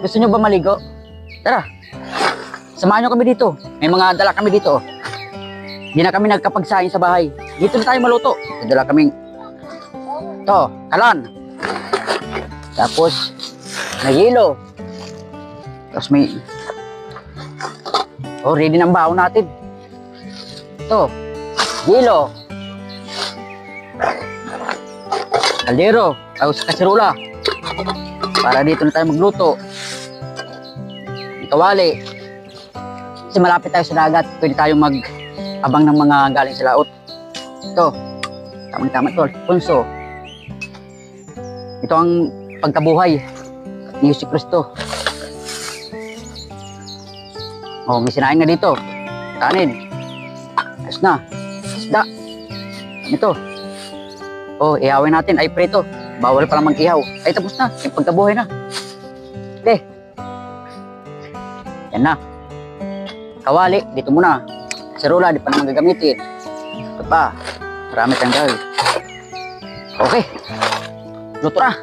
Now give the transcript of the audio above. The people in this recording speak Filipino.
Gusto nyo ba maligo? Tara. Samahan nyo kami dito. May mga dala kami dito. Hindi na kami nagkapagsahin sa bahay. Dito na tayo maluto. May dala kaming ito, kalan. Tapos, may yelo. Tapos may ready ng baon natin. Ito, yelo. Kaldero. Tapos kaserola. Para dito na tayo magluto. Kawali. Kasi malapit tayo sa dagat. Pwede tayong mag-abang ng mga galing sa laot. Ito. Tamang-tama ito. Alfonso. Ito ang pagkabuhay ni Yesu Cristo. Oh, may sinain na dito. Kanin. Ayos na. Isda. Ito. Oh, ihawin natin. Ay, preto. Bawal pala mag-ihaw. Ay, tapos na. Yung pagkabuhay na. Okay. Yan na. Kawali. Dito muna. Serula. Di pa naman gagamitin. Ito pa. Marami tayong gawin. Okay. Luto na.